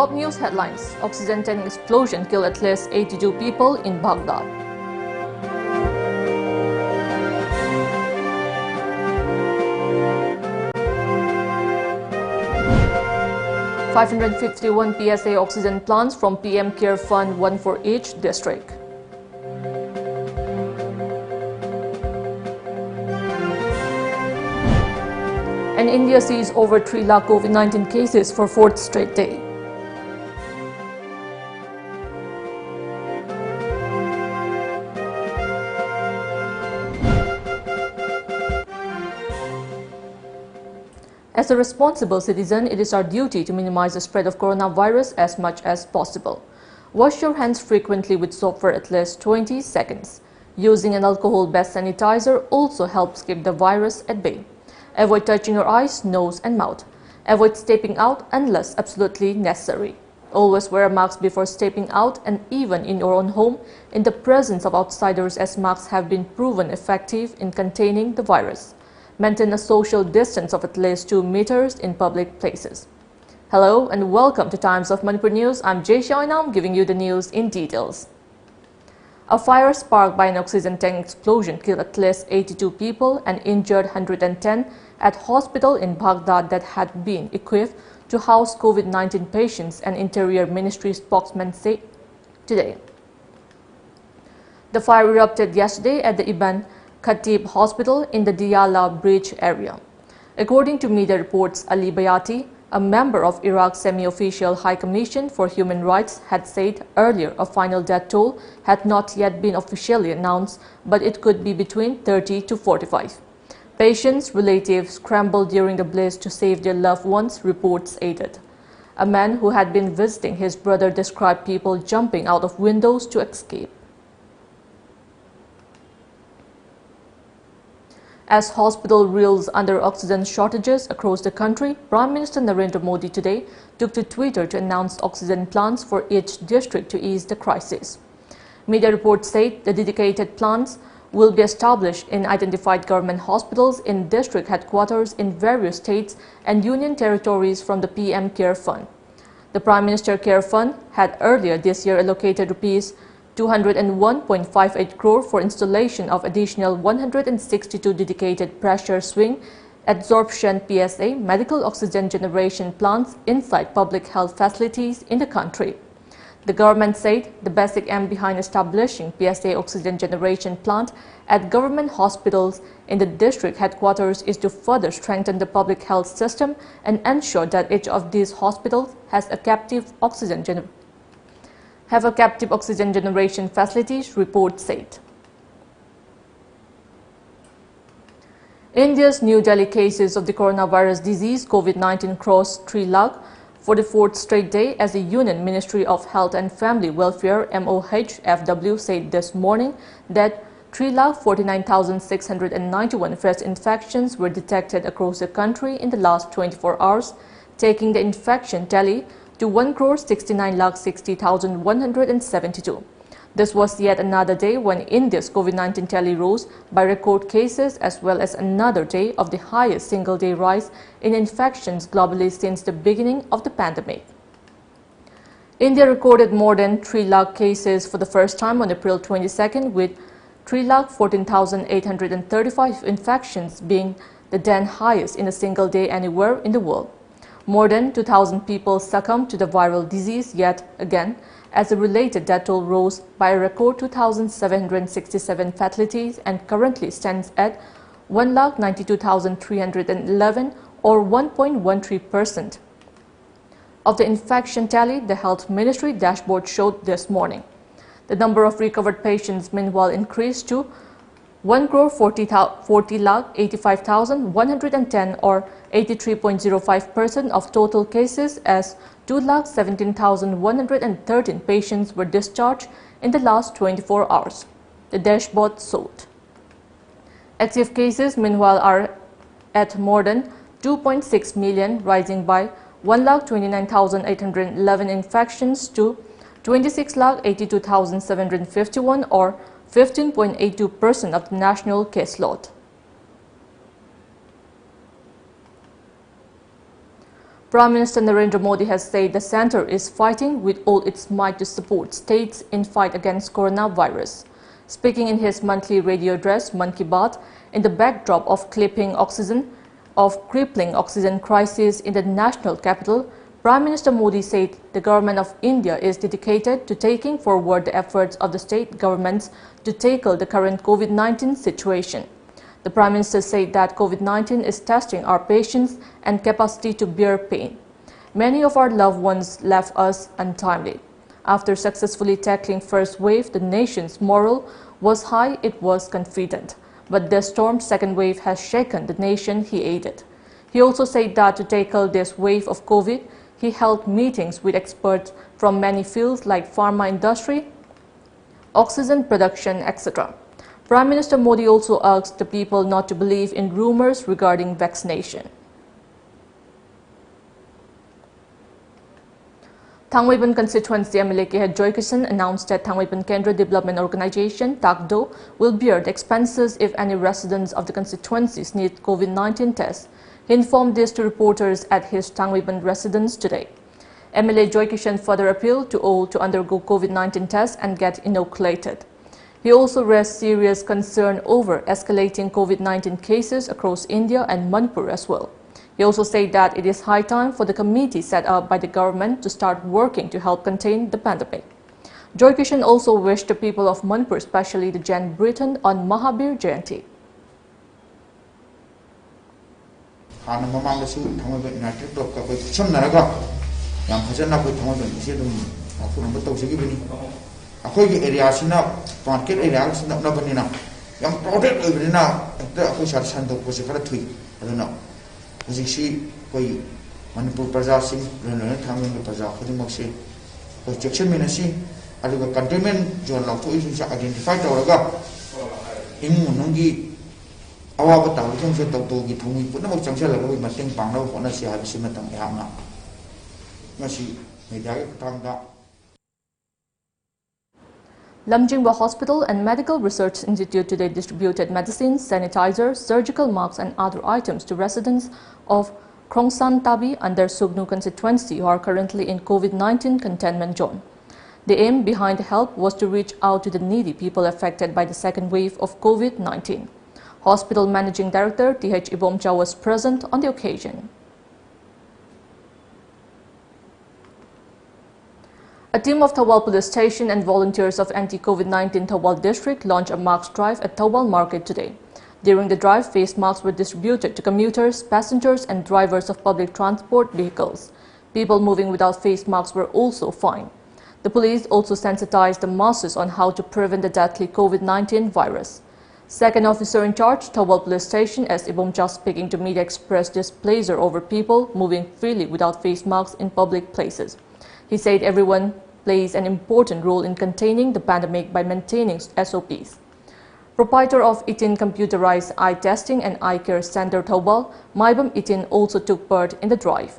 Top news headlines: Oxygen tank explosion killed at least 82 people in Baghdad. $551 PSA oxygen plants from PM Care Fund, one for each district. And India sees over 3 lakh COVID-19 cases for fourth straight day. As a responsible citizen, it is our duty to minimize the spread of coronavirus as much as possible. Wash your hands frequently with soap for at least 20 seconds. Using an alcohol-based sanitizer also helps keep the virus at bay. Avoid touching your eyes, nose and mouth. Avoid stepping out unless absolutely necessary. Always wear a mask before stepping out and even in your own home in the presence of outsiders, as masks have been proven effective in containing the virus. Maintain a social distance of at least 2 meters in public places. Hello and welcome to Times of Manipur News. I'm JESSIA giving you the news in details. A fire sparked by an oxygen tank explosion killed at least 82 people and injured 110 at hospital in Baghdad that had been equipped to house COVID-19 patients, an Interior Ministry spokesman said today. The fire erupted yesterday at the Ibn Khatib Hospital in the Diyala Bridge area. According to media reports, Ali Bayati, a member of Iraq's semi-official High Commission for Human Rights, had said earlier a final death toll had not yet been officially announced, but it could be between 30 to 45. Patients' relatives scrambled during the blaze to save their loved ones, reports added. A man who had been visiting his brother described people jumping out of windows to escape. As hospital reels under oxygen shortages across the country, Prime Minister Narendra Modi today took to Twitter to announce oxygen plants for each district to ease the crisis. Media reports say the dedicated plants will be established in identified government hospitals in district headquarters in various states and union territories from the PM Care Fund. The Prime Minister Care Fund had earlier this year allocated Rs 201.58 crore for installation of additional 162 dedicated pressure swing adsorption PSA medical oxygen generation plants inside public health facilities in the country. The government said the basic aim behind establishing PSA oxygen generation plant at government hospitals in the district headquarters is to further strengthen the public health system and ensure that each of these hospitals has a captive oxygen generation facilities, report said. India's New Delhi cases of the coronavirus disease COVID-19 crossed 3 lakh for the fourth straight day, as the Union Ministry of Health and Family Welfare MOHFW said this morning that 3,49,691 fresh infections were detected across the country in the last 24 hours, taking the infection tally to 1,69,60,172. This was yet another day when India's COVID-19 tally rose by record cases, as well as another day of the highest single-day rise in infections globally since the beginning of the pandemic. India recorded more than 3 lakh cases for the first time on April 22nd, with 3,14,835 infections being the then highest in a single day anywhere in the world. More than 2,000 people succumbed to the viral disease yet again, as the related death toll rose by a record 2,767 fatalities and currently stands at 1,92,311 or 1.13% of the infection tally, the Health Ministry dashboard showed this morning. The number of recovered patients meanwhile increased to 1,40,85,110 or 83.05% of total cases, as 2,17,113 patients were discharged in the last 24 hours, the dashboard showed. Active cases meanwhile are at more than 2.6 million, rising by 1,29,811 infections to 26,82,751 or 15.82% of the national caseload. Prime Minister Narendra Modi has said the centre is fighting with all its might to support states in fight against coronavirus. Speaking in his monthly radio address, Man Ki Baat, in the backdrop of crippling oxygen crisis in the national capital, Prime Minister Modi said the government of India is dedicated to taking forward the efforts of the state governments to tackle the current COVID-19 situation. The Prime Minister said that COVID-19 is testing our patience and capacity to bear pain. Many of our loved ones left us untimely. After successfully tackling first wave, the nation's morale was high, it was confident. But the storm's second wave has shaken the nation, he added. He also said that to tackle this wave of COVID, he held meetings with experts from many fields like pharma industry, oxygen production, etc. Prime Minister Modi also asked the people not to believe in rumors regarding vaccination. Thangweiban constituency MLA Head Joy Kishan announced that Thangweiban Kendra Development Organization (TAKDO) will bear the expenses if any residents of the constituencies need COVID-19 tests. He informed this to reporters at his Thangweiban residence today. MLA Joy Kishan further appealed to all to undergo COVID-19 tests and get inoculated. He also raised serious concern over escalating COVID-19 cases across India and Manipur as well. He also said that it is high time for the committee set up by the government to start working to help contain the pandemic. Joy Kishan also wished the people of Manipur, especially the Jain Britain, on Mahabir Jayanti. Akhoi area sina market area sina na banina yang crowded obrina ta akhoi sar san to pose kara thui aduna hujiksi koi Manipur praja sing lona thamin praja khodi mokse koi section menasi aduga containment zone law to is identify tawraga imu nongi awa ba taw jong se taw to gi thumi puna mok changsel la koi mateng pangna hona si ha bisima tang yamna ngasi media ke tangda. Lamjingba Hospital and Medical Research Institute today distributed medicines, sanitizers, surgical masks and other items to residents of Krongsan Tabi under Sugnu constituency who are currently in COVID-19 containment zone. The aim behind the help was to reach out to the needy people affected by the second wave of COVID-19. Hospital Managing Director T.H. Ibomcha was present on the occasion. A team of Thawal Police Station and volunteers of anti-COVID-19 Thawal District launched a mask drive at Thawal Market today. During the drive, face masks were distributed to commuters, passengers and drivers of public transport vehicles. People moving without face masks were also fined. The police also sensitized the masses on how to prevent the deadly COVID-19 virus. Second officer in charge, Thawal Police Station, S. Ibomcha, speaking to media, expressed displeasure over people moving freely without face masks in public places. He said everyone plays an important role in containing the pandemic by maintaining SOPs. Proprietor of Itin Computerized Eye Testing and Eye Care Center Thawal, Maibam Itin, also took part in the drive.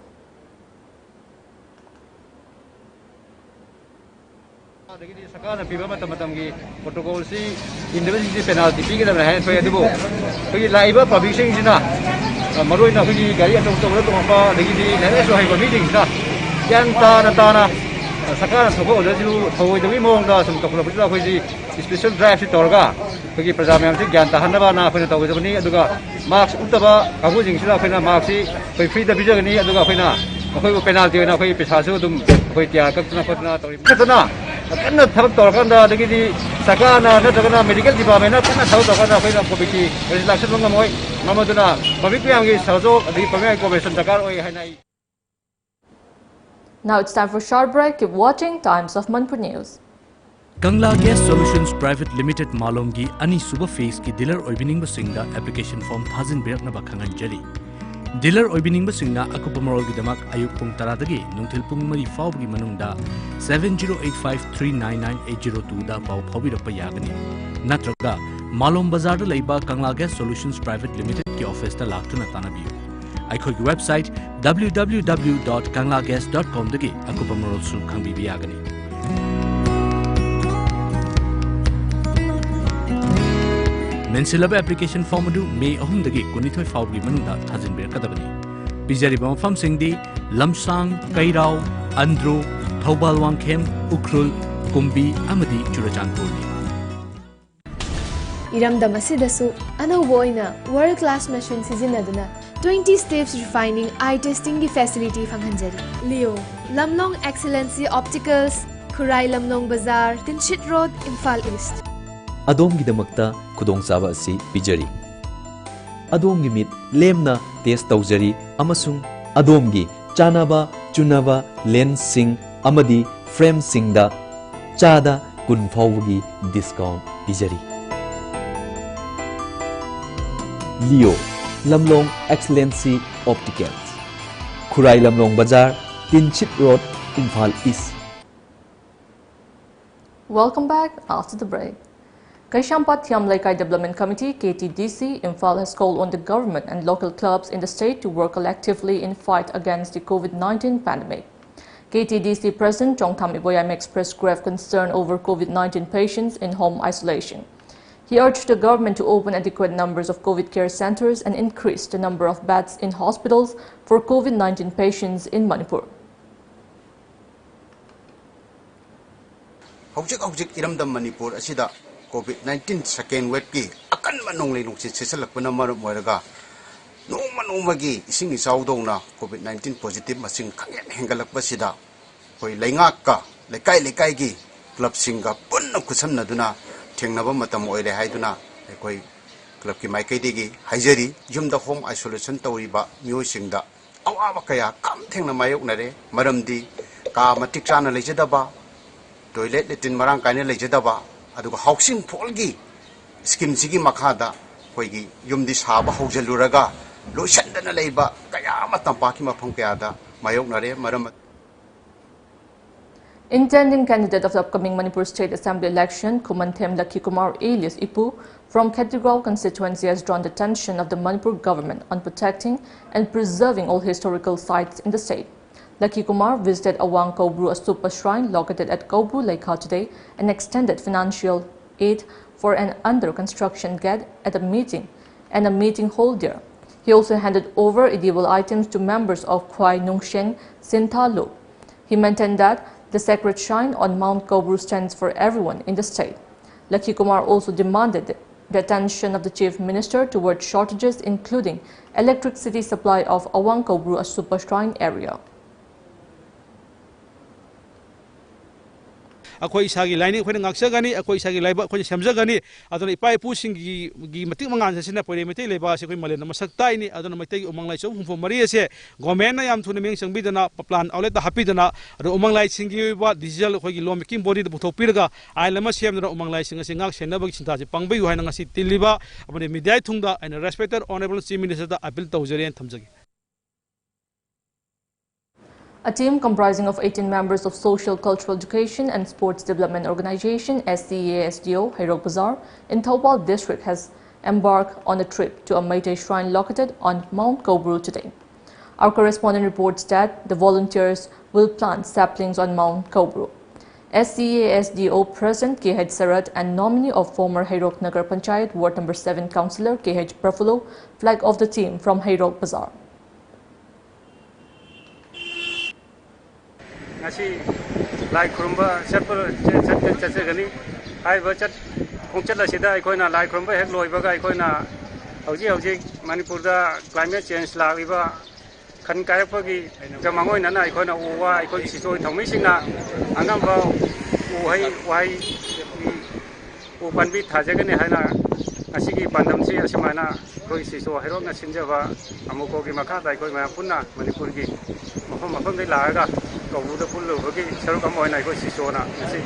Sakana thobo ju thoi de mong da sum tokla bujla khoi special drive si torga khoi praja myam si gyan ta hanaba na khoi to gani aduga marks utaba kabu jing sila khoi na marks si khoi free da bija gani aduga khoi na khoi ko penalty na khoi pesa su dum khoi tia ka na khotna tori khotna kanna thab tor kan da de gi sakana na jagana medical department na kanna thau tor kan da khoi na ko biki relaxation ngam moi mamaduna babik yang gi sajo adi pamai ko besan dakar oi hanai. Now it's time for a short break. Keep watching Times of Manipur News. Kangla Gas Solutions Private Limited Malongi Ani Suba Face ki dealer oibining basingda application form thazin birakna bakhangan jari. Dealer oibining basingna akupamarol gidamak ayuk pung taradagi nungthil pung mari fawgi manungda 7085399802 da paw phawirapa yagani. Natraga Malom Bazar da leiba Kangla Gas Solutions Private Limited ki office da laktuna tanabiyu. Aikogi website www.kanglagas.com dagi akupamarol su khangbibi yagani. Mensilaba application form adu May 3 dagi 23 fawgi manungda thazin birakadabani. Pijariba mafamsingdi Lamsang, Kairao, Andro, Thobal Wangkhem, Ukhrul, Kumbi amadi Churachandpurni. Iramdam asidasu anauba oina world class machine sizinaduna 20 steps refining eye testing gi facility fanghanjari. Leo Lamlong Excellency Opticals, Khurai Lamlong Bazaar, Tinshit Road, Imphal East. Adomgidamakta khudongchaba asi pijari. Adomgi mit lemna test tawjari amasung Adomgi chanaba chunaba lens sing amadi frame singda chada kun fawgi discount pijari. Leo Lamlong Excellency Opticals, Khurai Lamlong Bazaar, Tinshit Road, Imphal East. Welcome back after the break. Kaishampat Thiam Laikai Development Committee (KTDC) Imphal has called on the government and local clubs in the state to work collectively in fight against the COVID-19 pandemic. KTDC President Chongtham Iboyam expressed grave concern over COVID-19 patients in home isolation. He urged the government to open adequate numbers of COVID care centers and increase the number of beds in hospitals for COVID-19 patients in Manipur. Hojik iramdam Manipur asida COVID-19 second wave ki akan manonglei nungsi sesalakpana marup moiraga nongmagi ising isaudona COVID-19 positive masing khangen hengalakpa sida hoi laingak ka lekai gi club singa punna khusamnaduna thengnaba matam oire haiduna ekoi club ki maikai degi haijari yumda home isolation tawriba miyoi singda awa kaya kam thengna mayoknare maramdi ka matik chana lejadaba toilet letin marang kaine lejadaba aduga housing polgi scheme sigi makhada koigi yumdi saba haujaluraga loishandana leiba kaya matampa ki mafam kayada mayoknare maram. Intending candidate of the upcoming Manipur State Assembly election, Kumanthem Lakhi Kumar alias Ipu from Khetragaon constituency has drawn the attention of the Manipur government on protecting and preserving all historical sites in the state. Lakhi Kumar visited Awang Kobru, a stupa shrine located at Kobru Lekha today, and extended financial aid for an under-construction gate at a meeting hall there. He also handed over edible items to members of Khwai Nungshen Sintalo. He maintained that the sacred shrine on Mount Kobru stands for everyone in the state. Lakhi Kumar also demanded the attention of the Chief Minister towards shortages, including electricity supply of Awang Kobru, a stupa shrine area. Akoi isagi laini khoi ngaksagani akoi isagi laiba khoi samjagani adona ipai pusing gi matik mangan sina pore mete leba se khoi malen masak tai ni adona mate umang lai chom humfo mari ase government na yam thuna meng sangbi dana plan outlet da hapi dana ro umang lai singi ba diesel khoi gi lom making body da buthok pirga ai lama sem dana umang lai singa singak sena ba sinta je pangbai hu haina ngasi tiliba abone media thungda and respected honorable chief minister da appeal tawjari an thamjagi. A team comprising of 18 members of Social, Cultural Education and Sports Development Organization (SCA-SDO) Hairok Bazaar in Thobal district has embarked on a trip to a Meitei shrine located on Mount Kobru today. Our correspondent reports that the volunteers will plant saplings on Mount Kobru. SCA-SDO President KH Sarat and nominee of former Hairok Nagar Panchayat Ward No. 7 Councillor KH Prafulo flag off the team from Hairok Bazaar. Ngasi lai khurumba chatgani ai bachat khongchatla sida aikoina lai khurumba hek loibaga aikoina hauji Manipur da climate change lagiba khan kaipagi jamangoi nana aikoina uwa aikoi sisoi thongmi singna angamba uhai wai u panbi thajagani haina asigi pandamsi asimana koi siso hero na sinjaba amuko gi makha dai koi ma punna Manipur gi mafam dai laaga Kobru da pullu bagi sarukam oina koi siso na ngasi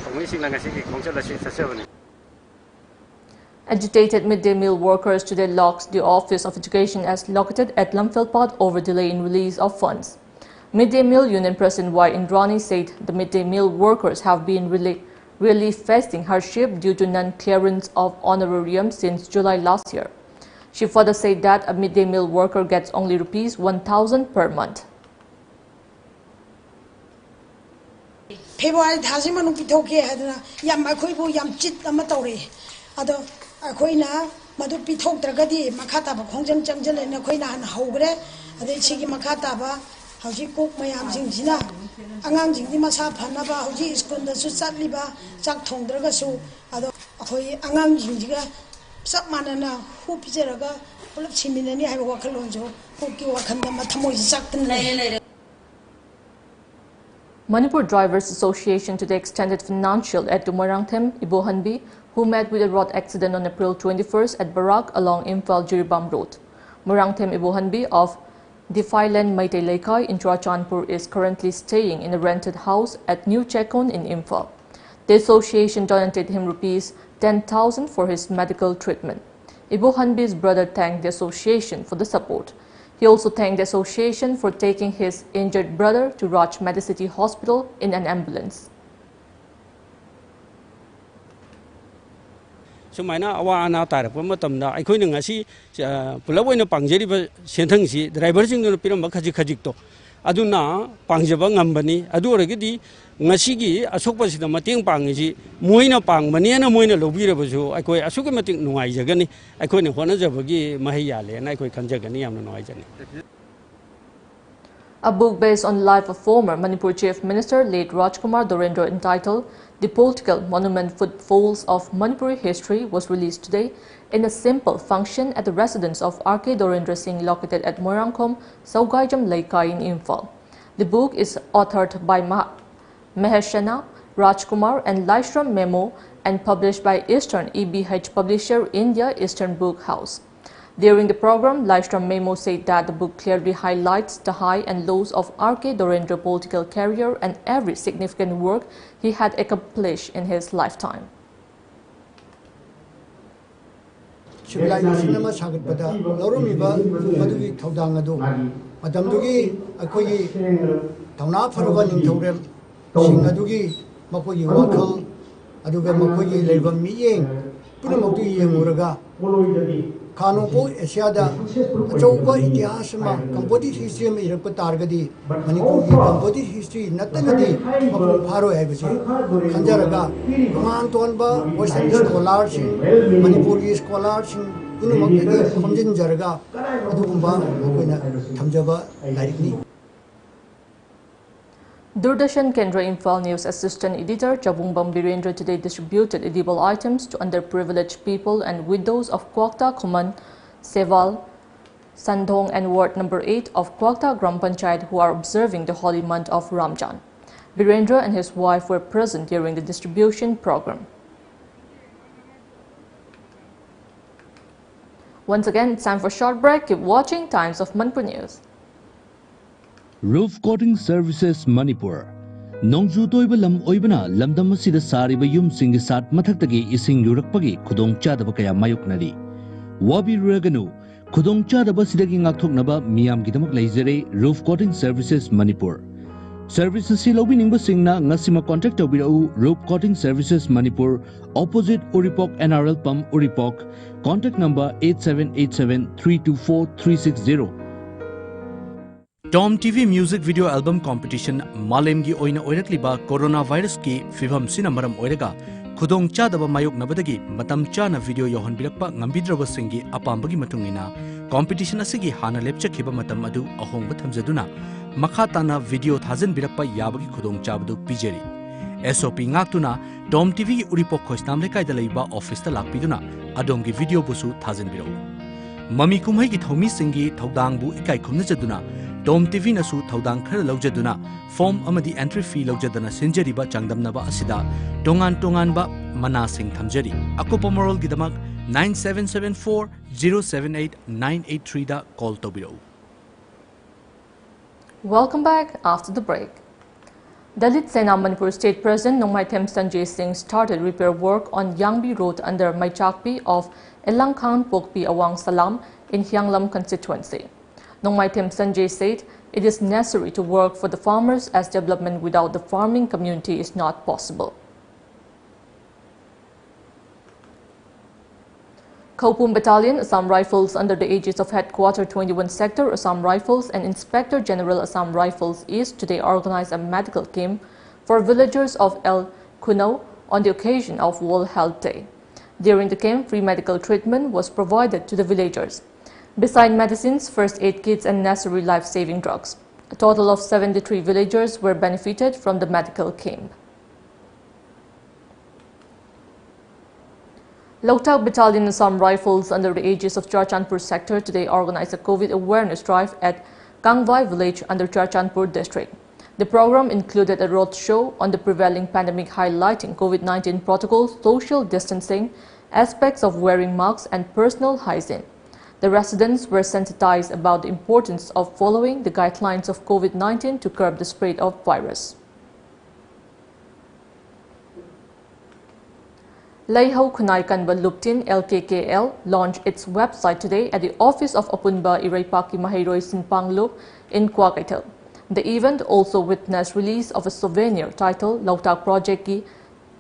thongmi singna ngasi gi khongchatla si sasabani. Agitated midday meal workers today locked the Office of Education as located at Lamphilpat over delay in release of funds. Midday Meal Union President Y. Indrani said the midday meal workers have been really facing hardship due to non-clearance of honorarium since July last year. She further said that a midday meal worker gets only Rs 1,000 per month. February thazima nung pithoke hadna yam akhoi bo yam chit ama tawre ado akhoi na madu pithoktragadi makhata ba khongjam changjal na khoina han hogre ade chigi makhata ba hauji kok mayam jing jina angang jing di masa phana ba hauji school da su chatli ba chak thongdraga su ado akhoi angang jing jiga sak manana hu pijeraga pulap chiminani hai wakalon jo hokki wakhanda mathamoi saktan le. Manipur Drivers Association today extended financial aid to Marangthem Ibohanbi, who met with a road accident on April 21st at Barak along Imphal-Jiribam Road. Marangthem Ibohanbi of Defiland Maitei Laikai in Churachandpur is currently staying in a rented house at New Chekon in Imphal. The association donated him rupees 10,000 for his medical treatment. Ibohanbi's brother thanked the association for the support. He also thanked the association for taking his injured brother to Raj Medicity Hospital in an ambulance. Sumaina awa ana tarap matamda aikoina ngasi pulawaina pangjeriba senthangsi driver singno piram khajik khajik to aduna pangjaba ngambani adu oragidi ngasigi asokpasida mateng pangisi moina pangmani na moina lobirabasu aikoi asuka mating nuai jagani aikoina honajabagi mahiyale na aikoi khanjagani yamna nuai jani. A book based on the life of former Manipur Chief Minister late Rajkumar Dorendra entitled The Political Monument Footfalls of Manipuri History was released today in a simple function at the residence of R.K. Dorendra Singh located at Moirangkom, Saugaijam Laikai in Imphal. The book is authored by Maheshana Rajkumar and Laishram Memo and published by Eastern EBH publisher India Eastern Book House. During the program, Laishram Memo said that the book clearly highlights the high and lows of R.K. Dorendra political career and every significant work he had accomplished in his lifetime. Civilization nama sagat pada laurumiba madugi thaudang adu madamdugi akoi thauna pharaba ningthaurem sing adugi makoi wakhal aduga makoi leibam miyeng punamaktu yenguraga Kanoko Asia-da achouba itihas ma composite history ma irakpa targadi Manipur ki composite history natanadi mapung pharo haibase khanjaraga man tonba western scholars Manipuri scholars punumakdagi khomjin jaraga adugumba makoina thamjaba larikni. Doordarshan Kendra Imphal News Assistant Editor Chabungbam Birendra today distributed edible items to underprivileged people and widows of Kwakta Kuman, Seval, Sandhong and Ward number 8 of Kwakta Gram Panchayat who are observing the holy month of Ramjan. Birendra and his wife were present during the distribution program. Once again, it's time for a short break. Keep watching Times of Manipur News. Roof Coating Services Manipur. Nongju toiba lam oibana lamdam asida sariba yum singi sat mathaktagi ising lurakpagi khudong chadaba kaya mayoknari. Wabi raganu khudong chadaba sidagi ngakthoknaba miyam gidamak laizare Roof Coating Services Manipur. Services si lobi ningba singna ngasima contact tobirau Roof Coating Services Manipur opposite Uripok NRL Pump Uripok. Contact number 8787324360. TOMTV Music Video Album Competition Malemgi Oina Oirakliba Coronavirus ki Fivam Sinamaram Oiraga Kudong Chadaba Mayok Nabadagi Matam Chana Video Yohan Birakpa Ngambidraba Singi Apambagi Matungina Competition Asigi Hana Lepcha Kiba Matam Adu Ahong Batamzaduna Makhatana Video Thazan Birakpa Yabagi Kudong Chabadu Pijeri SOP Ngaktuna TOMTV Uripok Khoisnam Lekai Dalaiba Office Talakpiduna Adongi Video Busu Thazan Birau Mami Kumhai ki Thomi Singi Thaudangbu Ikai Khumnajaduna TOMTV nasu thaudang khara laujaduna form amadi entry fee laujadana sinjariba changdamnaba asida tongan ba mana sing thamjari akopa moral gidamak 9774 078 983 da call tobiro. Welcome back after the break. Dalit Sena Manipur State President Nongmai Them Sanjay Singh started repair work on Yangbi Road under Maichakpi of Elangkhan Pokpi Awang Salam in Hyanglam constituency. Nongmai Them Sanjay said it is necessary to work for the farmers as development without the farming community is not possible. Kaupum Battalion, Assam Rifles under the aegis of Headquarter 21 Sector, Assam Rifles and Inspector General Assam Rifles East today organized a medical camp for villagers of El Kunau on the occasion of World Health Day. During the camp, free medical treatment was provided to the villagers. Besides medicines, first aid kits and necessary life-saving drugs. A total of 73 villagers were benefited from the medical camp. Loktak Battalion Assam Rifles under the aegis of Churachandpur sector today organized a COVID awareness drive at Kangvai village under Churachandpur district. The program included a road show on the prevailing pandemic highlighting COVID-19 protocols, social distancing, aspects of wearing masks and personal hygiene. The residents were sensitized about the importance of following the guidelines of COVID-19 to curb the spread of virus. Laihau Khunai Kanba Luptin LKKL launched its website today at the office of Apunba Iraipaki Mahairoi Sinpanglu in Kwakaital. The event also witnessed release of a souvenir titled Loktak Project Ki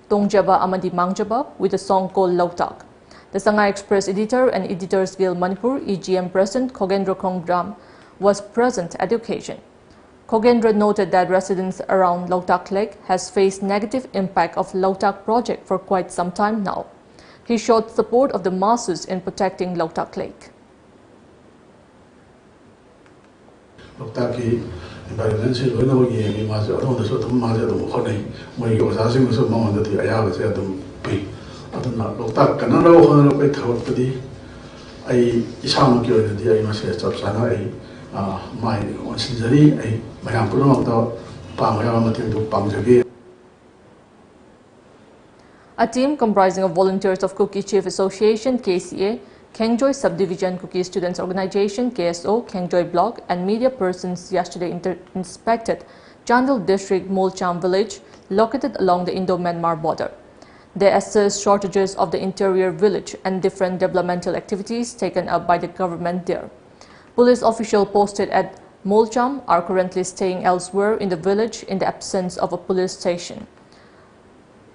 Tongjaba Amadi Mangjaba with a song called Loktak. The Sangha Express editor and Editors Guild Manipur EGM President Khogendra Khongdram was present at the occasion. Khogendra noted that residents around Loktak Lake has faced negative impact of Loktak project for quite some time now. He showed support of the masses in protecting Loktak Lake. Loktak environment is very good. We must also do some major work. We go to some of the areas that are big. Loktak cannot go to the top of the I isam kyo the I must say subsana my considery I mayam puno to pamaya matin to pamjagi. A team comprising of volunteers of Kuki Chief Association KCA, Kengjoy Subdivision Kuki Students Organization KSO, Kengjoy Block and media persons yesterday inspected Chandel District Molcham village located along the Indo-Myanmar border. They assessed shortages of the interior village and different developmental activities taken up by the government there. Police officials posted at Molcham are currently staying elsewhere in the village in the absence of a police station.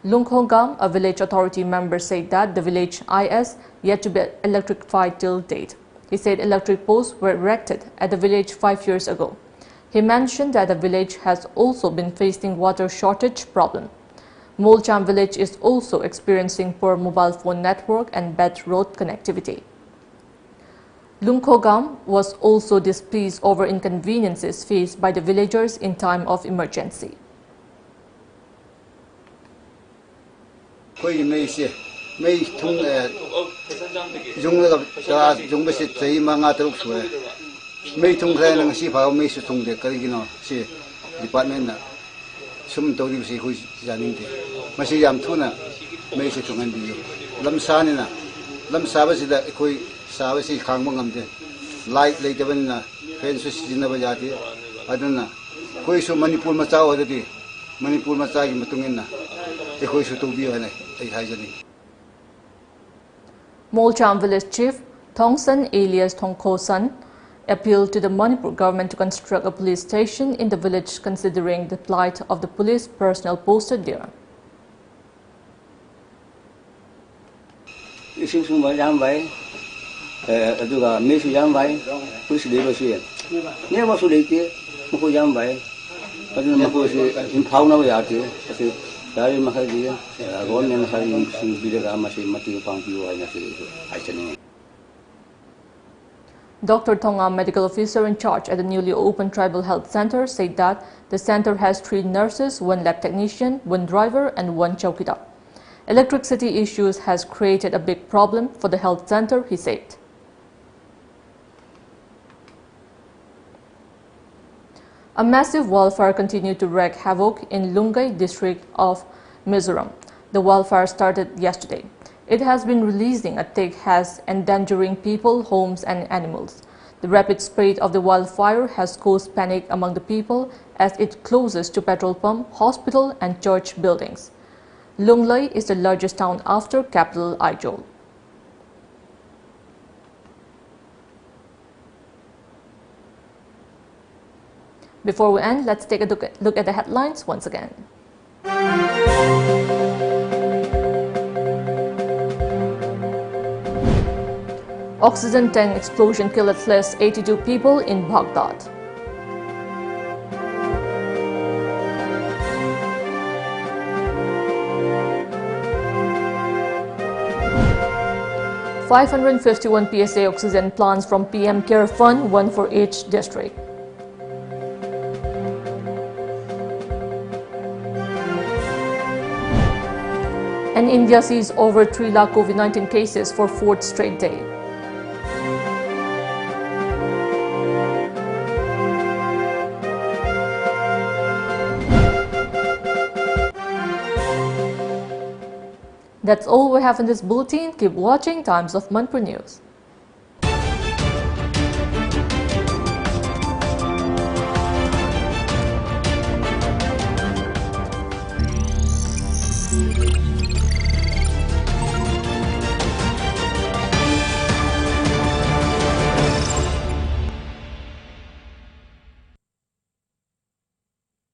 Lungkhongam, a village authority member, said that the village IS yet to be electrified till date. He said electric posts were erected at the village 5 years ago. He mentioned that the village has also been facing water shortage problem. Molcham village is also experiencing poor mobile phone network and bad road connectivity. Lungkhogam was also displeased over inconveniences faced by the villagers in time of emergency. Sum tawdi si hui janin de masi yam thuna mai se tungan biyo lam sani na lam sabasi da koi sabasi khangma ngamde light leitaban na fen su sijina ba jati aduna koi su manipur ma chaw adati manipur ma cha gi matungin na koi su to biyo ne ai hajani. Molcham village chief Thongsan alias Thongkhosan appealed to the Manipur government to construct a police station in the village considering the plight of the police personnel posted there. Dr. Thonga, medical officer in charge at the newly opened Tribal Health Center, said that the center has 3 nurses, 1 lab technician, 1 driver and 1 chowkidar. Electricity issues has created a big problem for the health center, he said. A massive wildfire continued to wreak havoc in Lungai district of Mizoram. The wildfire started yesterday. It has been releasing a thick haze, endangering people, homes and animals. The rapid spread of the wildfire has caused panic among the people as it closes to petrol pump, hospital and church buildings. Lunglei is the largest town after capital Aizawl. Before we end, let's take a look at the headlines once again. Oxygen tank explosion killed at least 82 people in Baghdad. 551 PSA oxygen plants from PM Care Fund, one for each district. And India sees over 3 lakh COVID-19 cases for 4th straight day. That's all we have in this bulletin. Keep watching Times of Manipur News.